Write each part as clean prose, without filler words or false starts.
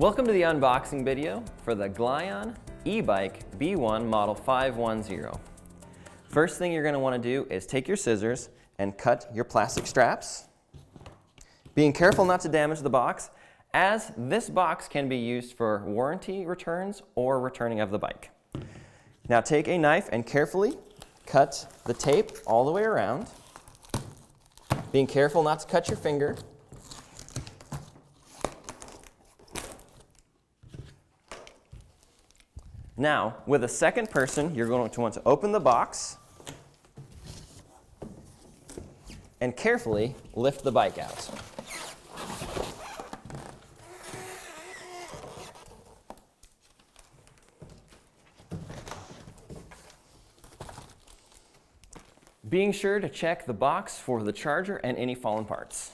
Welcome to the unboxing video for the Glion eBike B1 model 510. First thing you're going to want to do is take your scissors and cut your plastic straps, being careful not to damage the box, as this box can be used for warranty returns or returning of the bike. Now take a knife and carefully cut the tape all the way around, being careful not to cut your finger. Now, with a second person, you're going to want to open the box and carefully lift the bike out. Being sure to check the box for the charger and any fallen parts.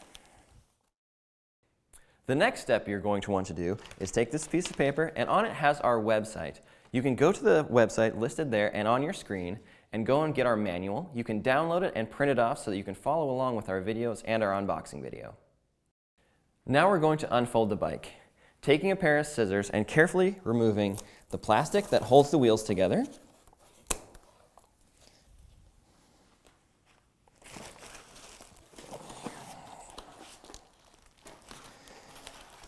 The next step you're going to want to do is take this piece of paper, and on it has our website. You can go to the website listed there and on your screen and go and get our manual. You can download it and print it off so that you can follow along with our videos and our unboxing video. Now we're going to unfold the bike, taking a pair of scissors and carefully removing the plastic that holds the wheels together.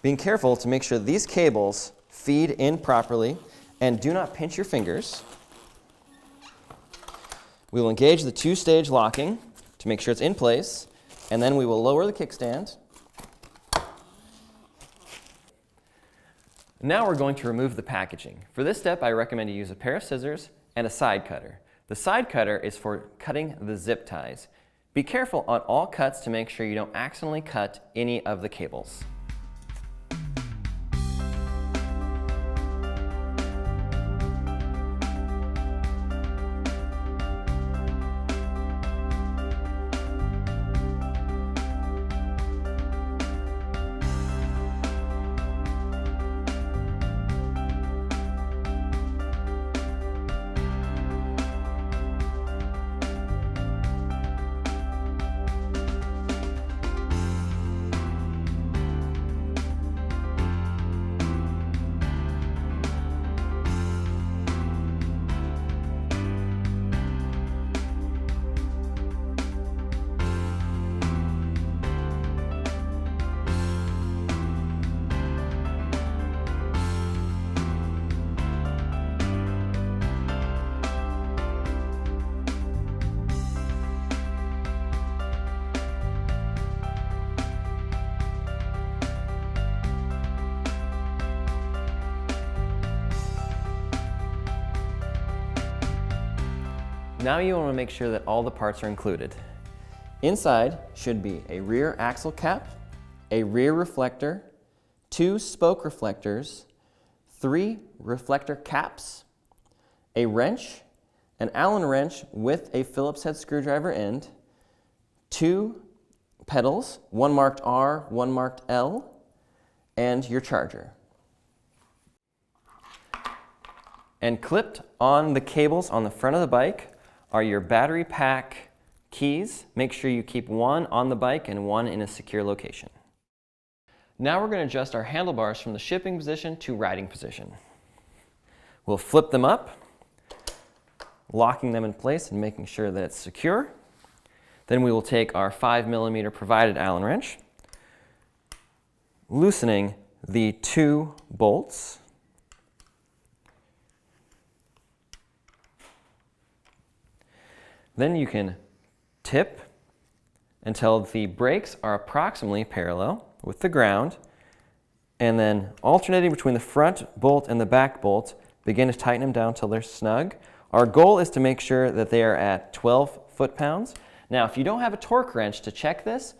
Being careful to make sure these cables feed in properly and do not pinch your fingers. We will engage the two-stage locking to make sure it's in place, and then we will lower the kickstand. Now we're going to remove the packaging. For this step, I recommend you use a pair of scissors and a side cutter. The side cutter is for cutting the zip ties. Be careful on all cuts to make sure you don't accidentally cut any of the cables. Now you want to make sure that all the parts are included. Inside should be a rear axle cap, a rear reflector, 2 spoke reflectors, 3 reflector caps, a wrench, an Allen wrench with a Phillips head screwdriver end, 2 pedals, one marked R, one marked L, and your charger. And clipped on the cables on the front of the bike are your battery pack keys. Make sure you keep one on the bike and one in a secure location. Now we're going to adjust our handlebars from the shipping position to riding position. We'll flip them up, locking them in place and making sure that it's secure. Then we will take our 5mm provided Allen wrench, loosening the 2 bolts. Then you can tip until the brakes are approximately parallel with the ground, and then alternating between the front bolt and the back bolt, begin to tighten them down until they're snug. Our goal is to make sure that they are at 12 foot-pounds. Now, if you don't have a torque wrench to check this,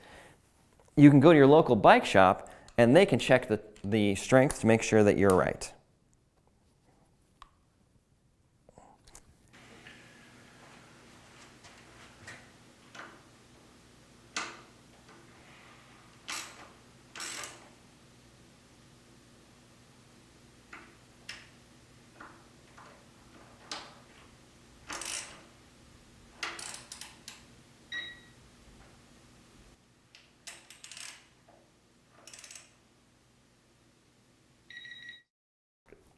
you can go to your local bike shop and they can check the strength to make sure that you're right.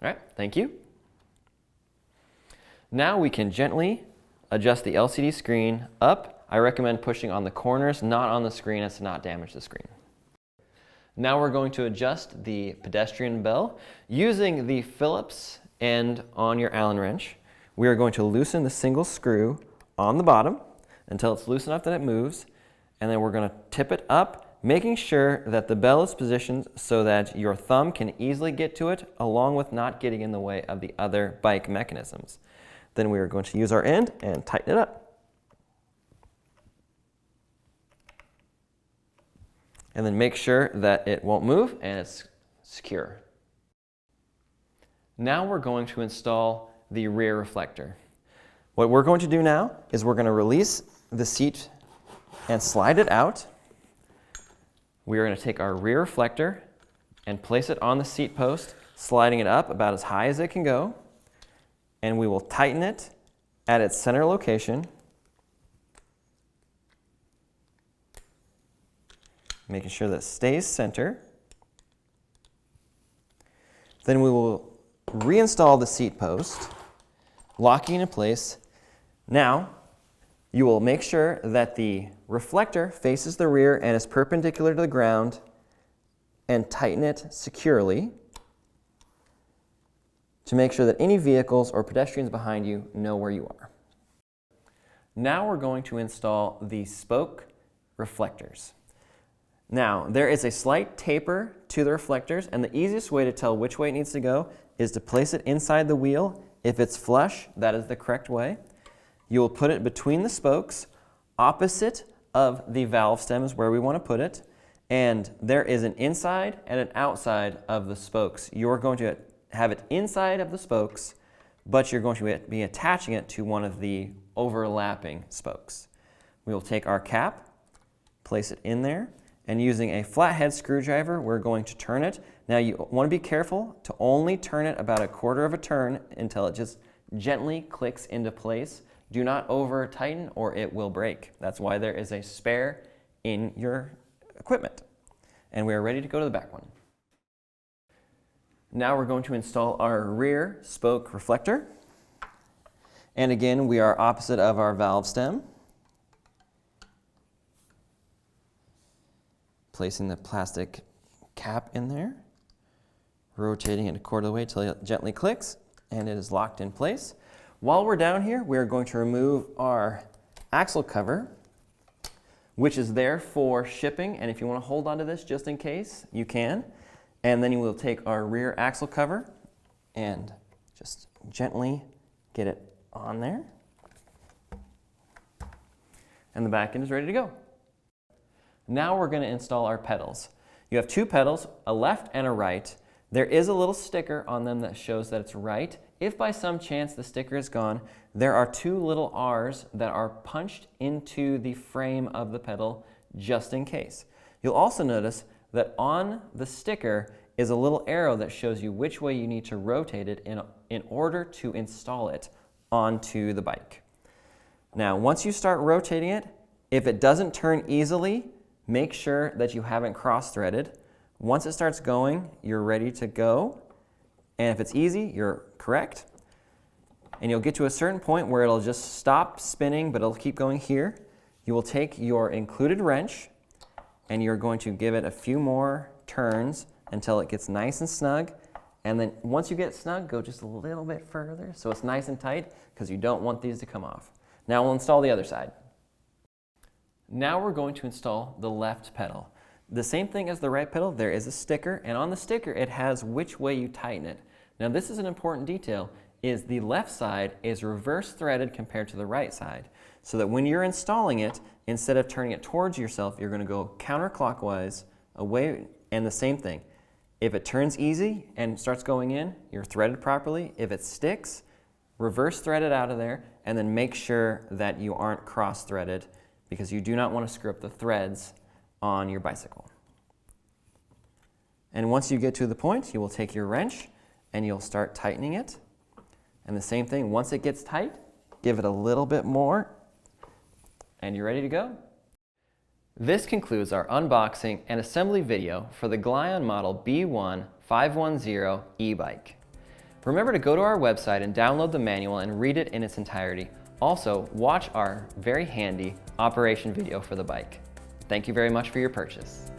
All right, thank you. Now we can gently adjust the LCD screen up. I recommend pushing on the corners, not on the screen, as to not damage the screen. Now we're going to adjust the pedestrian bell. Using the Phillips end on your Allen wrench, we are going to loosen the single screw on the bottom until it's loose enough that it moves, and then we're going to tip it up, making sure that the bell is positioned so that your thumb can easily get to it, along with not getting in the way of the other bike mechanisms. Then we are going to use our end and tighten it up. And then make sure that it won't move and it's secure. Now we're going to install the rear reflector. What we're going to do now is we're going to release the seat and slide it out. We are going to take our rear reflector and place it on the seat post, sliding it up about as high as it can go. And we will tighten it at its center location, making sure that it stays center. Then we will reinstall the seat post, locking it in place. Now, you will make sure that the reflector faces the rear and is perpendicular to the ground, and tighten it securely to make sure that any vehicles or pedestrians behind you know where you are. Now we're going to install the spoke reflectors. Now, there is a slight taper to the reflectors, and the easiest way to tell which way it needs to go is to place it inside the wheel. If it's flush, that is the correct way. You will put it between the spokes, opposite of the valve stem is where we want to put it, and there is an inside and an outside of the spokes. You're going to have it inside of the spokes, but you're going to be attaching it to one of the overlapping spokes. We will take our cap, place it in there, and using a flathead screwdriver, we're going to turn it. Now you want to be careful to only turn it about a quarter of a turn until it just gently clicks into place. Do not over tighten or it will break. That's why there is a spare in your equipment. And we are ready to go to the back one. Now we're going to install our rear spoke reflector. And again, we are opposite of our valve stem. Placing the plastic cap in there, rotating it a quarter of the way until it gently clicks, and it is locked in place. While we're down here, we are going to remove our axle cover, which is there for shipping, and if you want to hold onto this just in case, you can. And then you will take our rear axle cover and just gently get it on there. And the back end is ready to go. Now we're going to install our pedals. You have two pedals, a left and a right. There is a little sticker on them that shows that it's right. If by some chance the sticker is gone, there are two little R's that are punched into the frame of the pedal just in case. You'll also notice that on the sticker is a little arrow that shows you which way you need to rotate it in order to install it onto the bike. Now, once you start rotating it, if it doesn't turn easily, make sure that you haven't cross-threaded. Once it starts going, you're ready to go. And if it's easy, you're correct. And you'll get to a certain point where it'll just stop spinning, but it'll keep going here. You will take your included wrench, and you're going to give it a few more turns until it gets nice and snug. And then once you get snug, go just a little bit further so it's nice and tight, because you don't want these to come off. Now we'll install the other side. Now we're going to install the left pedal. The same thing as the right pedal, there is a sticker, and on the sticker it has which way you tighten it. Now this is an important detail, is the left side is reverse threaded compared to the right side, so that when you're installing it, instead of turning it towards yourself, you're going to go counterclockwise away, and the same thing. If it turns easy and starts going in, you're threaded properly. If it sticks, reverse thread it out of there, and then make sure that you aren't cross-threaded, because you do not want to screw up the threads on your bicycle. And once you get to the point, you will take your wrench and you'll start tightening it. And the same thing, once it gets tight, give it a little bit more, and you're ready to go. This concludes our unboxing and assembly video for the Glion Model B1 510 e-bike. Remember to go to our website and download the manual and read it in its entirety. Also, watch our very handy operation video for the bike. Thank you very much for your purchase.